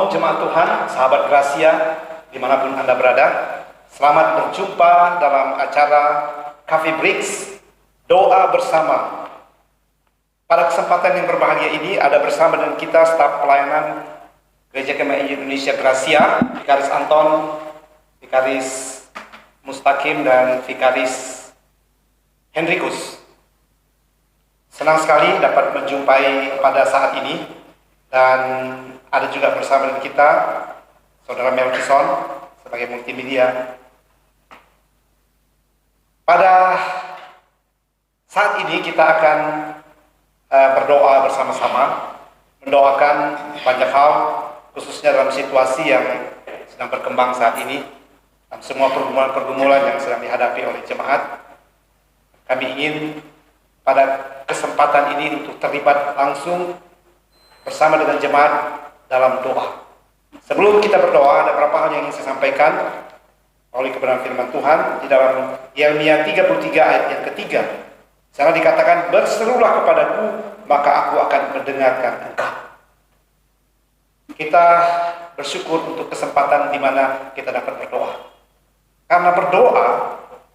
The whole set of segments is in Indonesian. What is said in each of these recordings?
Shalom jemaat Tuhan, sahabat Gracia, dimanapun Anda berada. Selamat berjumpa dalam acara Coffee Breaks, doa bersama. Pada kesempatan yang berbahagia ini, ada bersama dengan kita staf pelayanan Gereja KMI Indonesia Gracia, Vikaris Anton, Vikaris Mustaqim, dan Vikaris Henrikus. Senang sekali dapat menjumpai pada saat ini, dan ada juga bersama dengan kita Saudara Melkison sebagai multimedia. Pada saat ini kita akan berdoa bersama-sama, mendoakan banyak hal, khususnya dalam situasi yang sedang berkembang saat ini, dan semua pergumulan yang sedang dihadapi oleh jemaat. Kami ingin pada kesempatan ini untuk terlibat langsung bersama dengan jemaat dalam doa. Sebelum kita berdoa, ada beberapa hal yang ingin saya sampaikan oleh kebenaran firman Tuhan di dalam Yeremia 33 ayat yang ketiga. Sana dikatakan, berserulah kepadaku, maka aku akan mendengarkan engkau. Kita bersyukur untuk kesempatan di mana kita dapat berdoa. Karena berdoa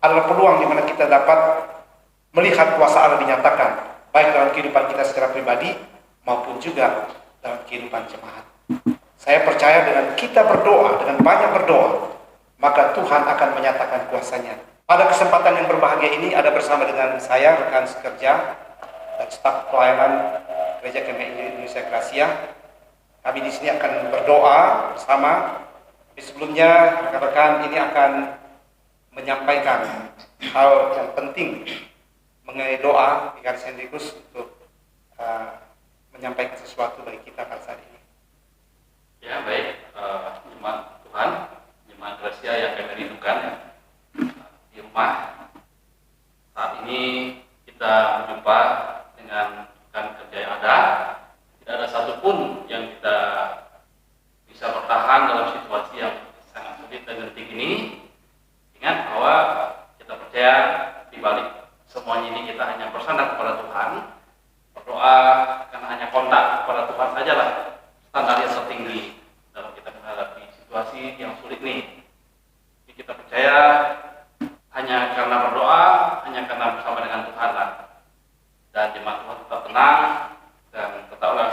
adalah peluang di mana kita dapat melihat kuasa Allah dinyatakan, baik dalam kehidupan kita secara pribadi maupun juga dalam kehidupan jemaat. Saya percaya dengan kita berdoa, dengan banyak berdoa, maka Tuhan akan menyatakan kuasanya. Pada kesempatan yang berbahagia ini ada bersama dengan saya, rekan sekerja dan staf pelayanan Gereja KMI Indonesia Gracia. Kami di sini akan berdoa bersama. Tapi sebelumnya rekan-rekan ini akan menyampaikan hal yang penting mengenai doa. Vikaris Henrikus untuk menyampaikan sesuatu bagi kita pada saat ini. Ya, baik, jemaat Tuhan, jemaat Gracia yang kami rindukan di rumah. Saat ini kita berjumpa dengan rekan kerja yang ada. Tidak ada satupun yang kita bisa bertahan dalam situasi yang sangat sulit dan genting ini. Ingat bahwa kita percaya di balik semuanya ini kita hanya bersandar kepada Tuhan. Berdoa karena hanya kontak kepada Tuhan sajalah standar yang tertinggi dalam kita menghadapi situasi yang sulit ini. Jadi kita percaya hanya karena berdoa, hanya karena bersama dengan Tuhan lah. Dan jemaat Tuhan tetap tenang dan tetaplah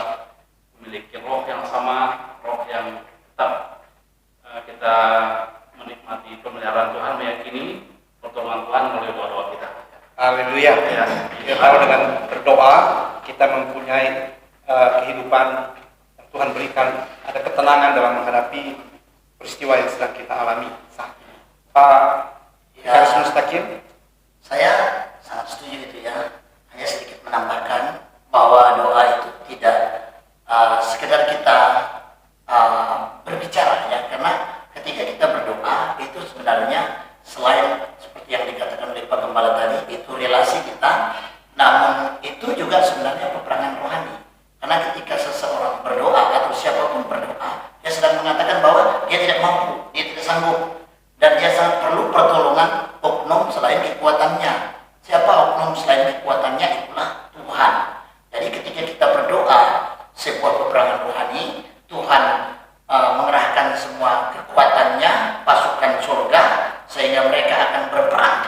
memiliki roh yang sama, roh yang tetap kita menikmati pemeliharaan Tuhan, meyakini pertolongan Tuhan melalui doa-doa kita. Haleluya. Ya. Kita tahu dengan berdoa kita mempunyai kehidupan yang Tuhan berikan, ada ketenangan dalam menghadapi peristiwa yang sedang kita alami saat ini. Pak Vikaris Mustaqim, saya sangat setuju itu ya. Hanya sedikit menambahkan bahwa doa itu tidak sekedar kita berbicara ya, karena ketika kita berdoa itu sebenarnya selain seperti yang dikatakan oleh Pak Gembala tadi, itu relasi kita, namun itu juga sebenarnya peperangan rohani. Karena ketika seseorang berdoa atau siapapun berdoa, dia sedang mengatakan bahwa dia tidak mampu, dia tidak sanggup, dan dia sangat perlu pertolongan oknum selain kekuatannya. Siapa oknum selain kekuatannya? Itulah Tuhan. Jadi ketika kita berdoa sebuah peperangan rohani, Tuhan mengerahkan semua kekuatannya, pasukan surga, sehingga mereka akan berperang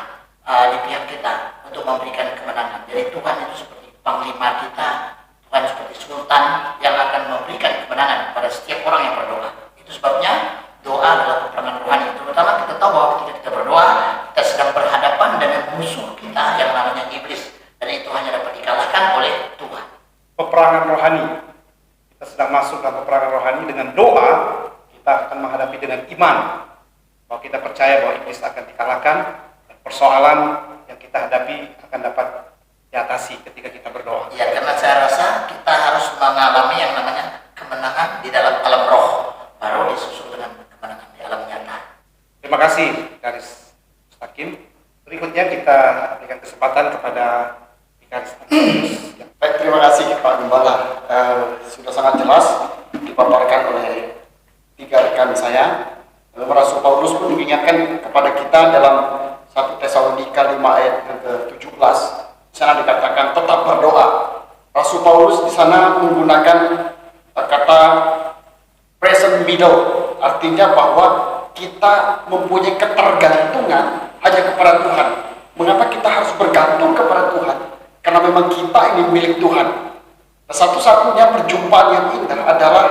di pihak kita untuk memberikan kemenangan. Jadi Tuhan itu seperti panglima kita, Tuhan seperti sultan yang akan memberikan kemenangan pada setiap orang yang berdoa. Itu sebabnya doa adalah peperangan rohani. Terutama kita tahu bahwa ketika kita berdoa, kita sedang berhadapan dengan musuh kita yang namanya iblis, dan itu hanya dapat dikalahkan oleh Tuhan. peperangan rohani. Kita sedang masuk dalam peperangan rohani. Dengan doa kita akan menghadapi dengan iman bahwa kita percaya bahwa iblis akan dikalahkan, dan persoalan yang kita hadapi akan dapat diatasi ketika kita berdoa. Ya, karena saya rasa kita harus mengalami yang namanya kemenangan di dalam alam roh, baru disusul dengan kemenangan di alam nyata. Terima kasih, Vikaris Mustaqim. Berikutnya kita berikan kesempatan kepada Vikaris Anton. Baik, terima kasih Pak Gembala. Sudah sangat jelas dipaparkan oleh tiga rekan saya. Rasul Paulus pun mengingatkan kepada kita dalam 1 Tesalonika 5 ayat yang ke-17. Di sana dikatakan tetap berdoa. Rasul Paulus di sana menggunakan kata present middle, artinya bahwa kita mempunyai ketergantungan hanya kepada Tuhan. Mengapa kita harus bergantung kepada Tuhan? Karena memang kita ini milik Tuhan. Nah, satu-satunya perjumpaan yang indah adalah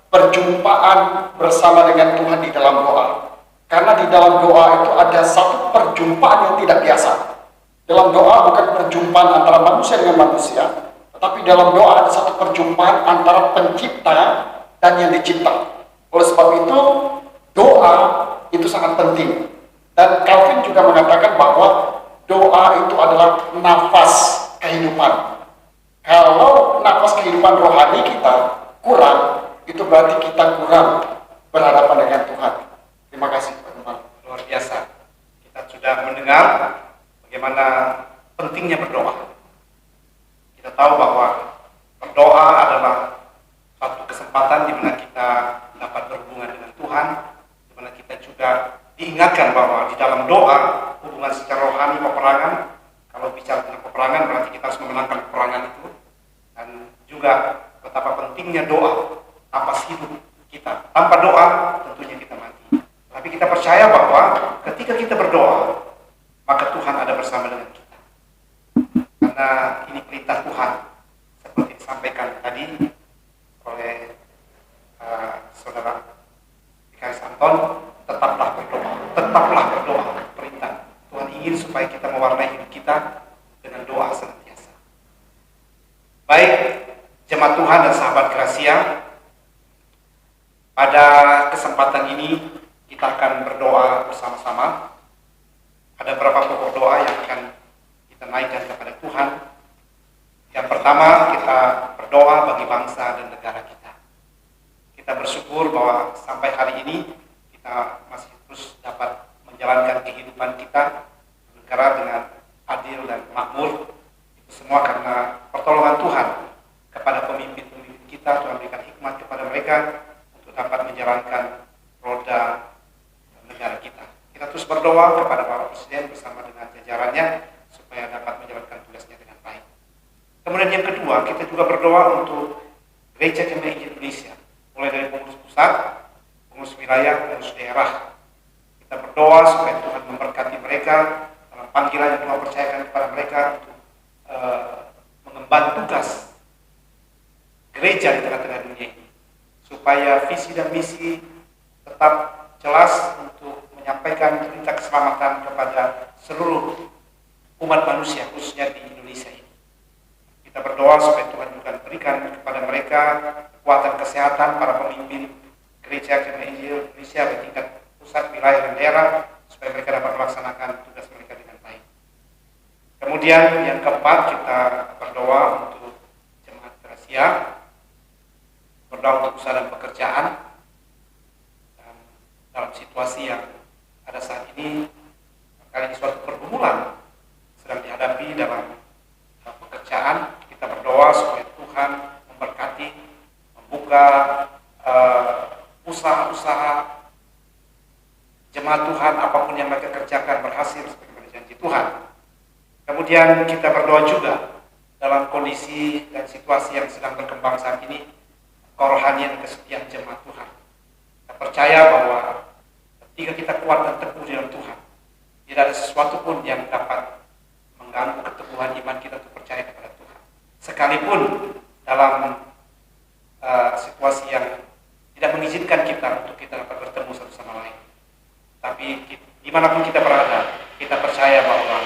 perjumpaan bersama dengan Tuhan di dalam doa. Karena di dalam doa itu ada satu perjumpaan yang tidak biasa. Dalam doa bukan perjumpaan antara manusia dengan manusia, tetapi dalam doa ada satu perjumpaan antara pencipta dan yang dicipta. Oleh sebab itu, doa itu sangat penting. Dan Calvin juga mengatakan bahwa doa itu adalah nafas kehidupan. Kalau nafas kehidupan rohani kita kurang, itu berarti kita kurang berhadapan dengan Tuhan. Terima kasih, Pak Gembala. Luar biasa. Kita sudah mendengar bagaimana pentingnya berdoa. Kita tahu bahwa berdoa adalah suatu kesempatan di mana kita dapat berhubungan dengan Tuhan, di mana kita juga diingatkan bahwa di dalam doa hubungan secara rohani peperangan. Kalau bicara tentang peperangan berarti kita harus memenangkan peperangan itu, dan juga betapa pentingnya doa atas hidup kita. Tanpa doa tentunya kita mati. Tapi kita percaya bahwa ketika kita berdoa, maka Tuhan ada bersama dengan kita. Karena ini perintah Tuhan, seperti disampaikan tadi oleh saudara Vikaris Anton, tetaplah berdoa. Tetaplah berdoa. Perintah Tuhan ingin supaya kita mewarnai hidup kita dengan doa senantiasa. Baik, jemaat Tuhan dan sahabat Gracia, pada kesempatan ini kita akan berdoa bersama-sama. Ada beberapa pokok doa yang akan kita naikkan kepada Tuhan. Yang pertama, kita berdoa bagi bangsa dan negara kita. Kita bersyukur bahwa sampai hari ini kita masih terus dapat menjalankan kehidupan kita negara dengan adil dan makmur. Itu semua karena pertolongan Tuhan kepada pemimpin-pemimpin kita. Tuhan berikan hikmat kepada mereka untuk dapat menjalankan roda negara kita. Kita terus berdoa kepada Bapak Presiden bersama dengan jajarannya supaya dapat menjalankan tugasnya dengan baik. Kemudian yang kedua, kita juga berdoa untuk Gereja GMI Indonesia, mulai dari pengurus pusat, pengurus wilayah, pengurus daerah. Kita berdoa supaya Tuhan memberkati mereka dalam panggilan yang Tuhan percayakan kepada mereka untuk mengemban tugas gereja di tengah-tengah dunia ini, supaya visi dan misi tetap jelas untuk menyampaikan berita keselamatan kepada seluruh umat manusia, khususnya di Indonesia ini. Kita berdoa supaya Tuhan juga berikan kepada mereka kekuatan kesehatan para pemimpin gereja GMI Indonesia di tingkat pusat, wilayah, dan daerah, supaya mereka dapat melaksanakan tugas mereka dengan baik. Kemudian yang keempat, kita berdoa untuk jemaat Gracia, berdoa untuk usaha dan pekerjaan. Dan dalam situasi yang ada saat ini, kali ini suatu pergumulan sedang dihadapi dalam pekerjaan. Kita berdoa supaya Tuhan memberkati, membuka usaha-usaha jemaat Tuhan, apapun yang mereka kerjakan berhasil sebagai janji Tuhan. Kemudian kita berdoa juga dalam kondisi dan situasi yang sedang berkembang saat ini, kerohanian kesetiaan jemaat Tuhan. Kita percaya bahwa ketika kita kuat dan teguh di dalam Tuhan, tidak ada sesuatu pun yang dapat mengganggu keteguhan iman kita untuk percaya kepada Tuhan. Sekalipun dalam situasi yang tidak mengizinkan kita untuk kita dapat bertemu satu sama lain. Tapi dimanapun kita berada, kita percaya bahwa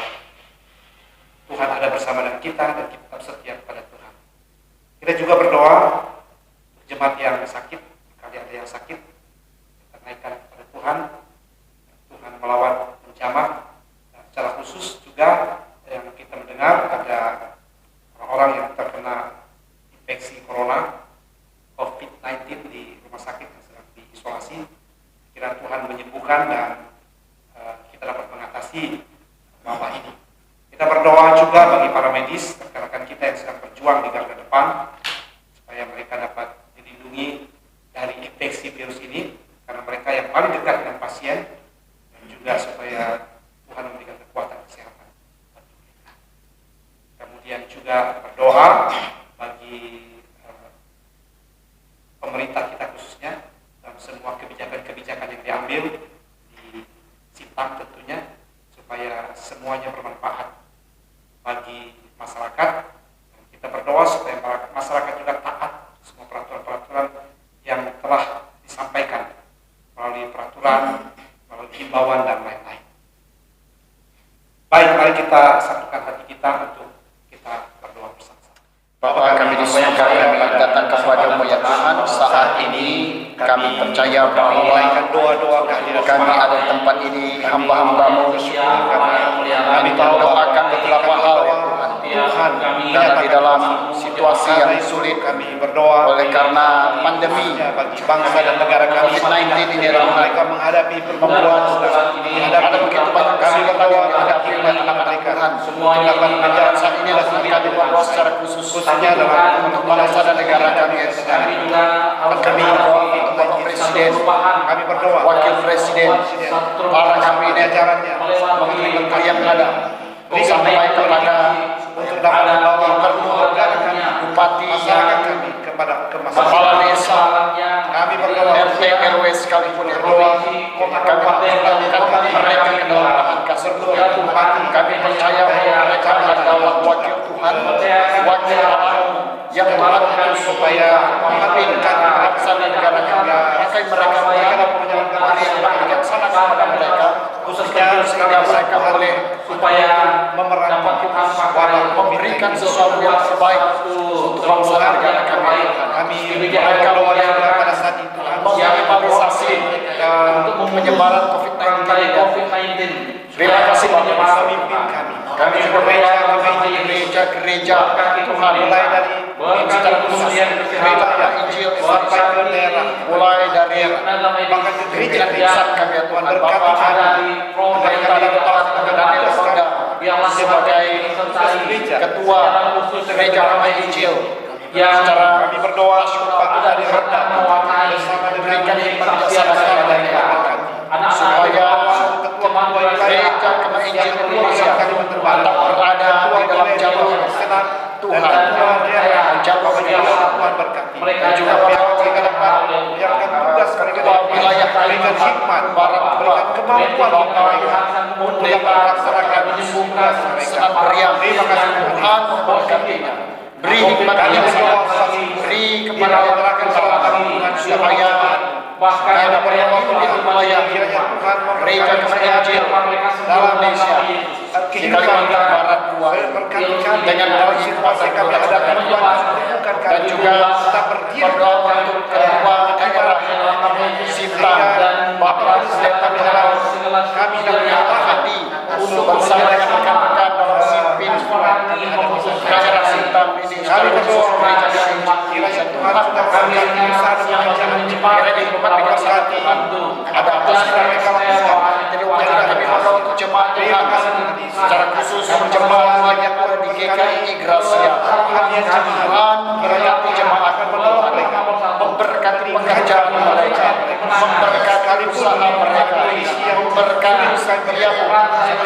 Tuhan ada bersama dengan kita dan kita tetap setia kepada Tuhan. Kita juga berdoa untuk jemaat yang sakit, kali ada yang sakit, kita naikkan kepada Tuhan. Tuhan melawan penjamah. Dan secara khusus juga yang kita mendengar ada orang-orang yang terkena infeksi corona, COVID-19 di rumah sakit yang sedang diisolasi. Kiranya Tuhan menyembuhkan dan kita dapat mengatasi wabah ini. Kita berdoa juga bagi para medis, rekan-rekan kita yang sedang berjuang di garda depan, supaya mereka dapat dilindungi dari infeksi virus ini, karena mereka yang paling dekat dengan pasien, dan juga supaya Tuhan memberikan kekuatan kesehatan. Kemudian juga berdoa bagi pemerintah kita khususnya dalam semua kami datang kepadamu ya Tuhan. Saat ini kami percaya bahwa Menaikkan doa-doa kehadiran kami ada di tempat ini, hamba-hambamu. Kami mendoakan beberapa hal ya Tuhan. Tuhan Karena di dalam situasi yang sulit, kami berdoa oleh karena pandemi bagi bangsa dan negara kami COVID-19 ini adalah mereka menghadapi pertempuran ada begitu banyak kami berdoa yang menghadapi dihadapi oleh anak-anak mereka. Tuhan Semuanya dapat menjalankan saat ini adalah kami berdoa secara khusus khususnya dalam untuk bangsa dan negara kami ya Tuhan. Kami berdoa untuk Bapak Presiden, kami berdoa Wakil Presiden, para kabinet, jajarannya menteri-menteri yang ada, sampai kepada untuk dapat membawa gubernur, bupati, masyarakat kami kepada kepala desa, kami berdoa RT RW sekalipun ya Tuhan. Kami menempatkan mereka ke dalam tangan kasih Tuhan. Kami percaya bahwa mereka adalah wakil Tuhan, wakil Allah yang Tuhan utus supaya memimpin bangsa dan negara kami. Maka mereka beri kebijaksanaan kepada mereka, khususnya sehingga mereka boleh supaya memerangi memberikan sesuatu yang terbaik untuk bangsa dan negara kami. kami mereka berdoa pada saat itu Meminimalisasi untuk penyebaran COVID-19. Terima kasih Bapak. pemimpin kami Kami berdoa bagi gereja-gereja Tuhan, mulai dari secara khusus gereja Injil sampai ke daerah mulai dari bahkan ke gereja pusat kami ya Tuhan. berkati Bapak kami mereka datang ke Daniel Sonda sebagai ketua gereja Ramai Injil. Secara kami berdoa supaya dari rendah bersama berikan dengan kebijaksanaan kepada mereka, supaya gereja Ramai Injil Indonesia tetap berada di dalam jalur Tuhan, jalur Tuhan berkati dan juga biar mereka dapat menjalankan tugas mereka ketua wilayah berikan hikmat para berikan kemampuan mereka untuk dapat melaksanakan tugas mereka. sangat meriah. Terima kasih Tuhan memberkatinya. Beri hikmat yang beri kepada orang supaya bahkan ada pemimpin wilayah kiranya Tuhan gereja Ramai Injil Indonesia di Kalimantan Barat dua dengan hal situasi kami hadapi dan juga berdoa untuk kedua daerah Sintang dan Bapak Pendeta Biharau kami dalam hati untuk bersama dengan rekan-rekan dalam memimpin daerah Sintang ini kami berdoa gereja kiranya Tuhan sudah kami bisa dengan cepat ada atas mereka jadi wakil kami berdoa untuk jemaat Tuhan secara khusus jemaat yang ada di GKI Gracia. Tuhan memberkati jemaat mereka, memberkati pekerjaan mereka, memberkati usaha mereka, memberkati setiap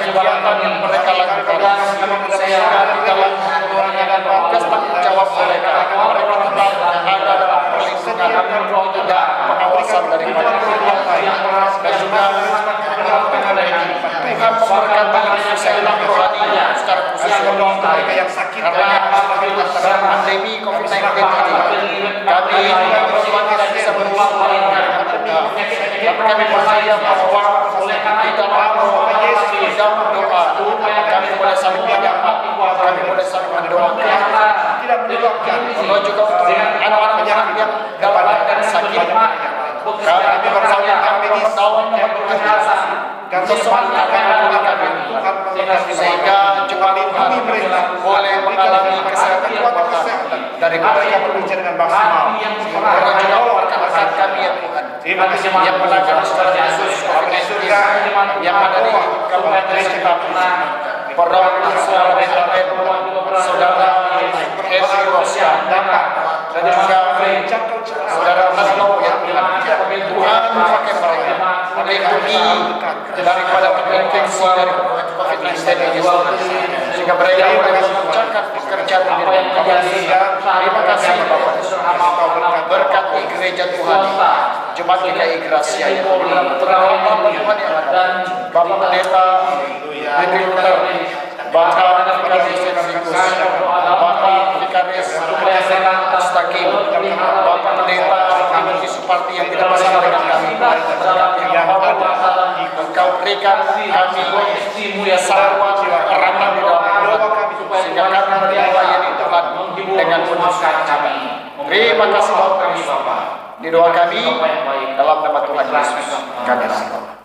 kegiatan yang mereka lakukan, sehingga di dalam tugas tanggung jawab mereka tetap ada dalam perlindungan dan pengawasan daripada Tuhan dan juga Tuhan memberkati kesehatan rohani secara khusus mereka yang sakit karena pandemi COVID-19 ini kami berdoa tidak bisa berulang dengan mereka, tapi kami percaya bahwa di dalam doa kami boleh saling menyapa, kami boleh saling mendoakan, tidak mendoakan bahwa juga untuk anak-anak yang dalam keadaan sakit kami bersama kami berdoa Tuhan Yesus untuk semua kami sehingga jemaat Tuhan boleh mengalami kesehatan dari mereka berbicara dengan maksimal orang juga rekan-rekan kami ya Tuhan yang menangani secara khusus COVID-19 yang ada di Kabupaten Sintang, Perdana Saudara Betaren, Saudara Esi Rosia, dan juga Saudara Hasno ya Tuhan. Tuhan memakai mereka melindungi daripada terinfeksi dari COVID-19 ini sehingga mereka boleh mengerjakan pekerjaan di dalam kebahagiaan. Terima kasih Bapak Yesus. Berkati gereja Tuhan, Jemaat GKI Gracia ya Tuhan yang ada, Bapak Pendeta Henry Luther, Bapak Vikaris Sensikus, Bapak Vikaris Mustaqim, Bapak Pendeta Timothy Suparti yang tidak bersama dengan kami, yang Engkau berikan kami sarwa eratkan di dalam Tuhan, sehingga kami melayani Tuhan dengan dengan penuh sukacita. Terima kasih Bapak. Di doa kami dalam nama Tuhan Yesus kami berdoa.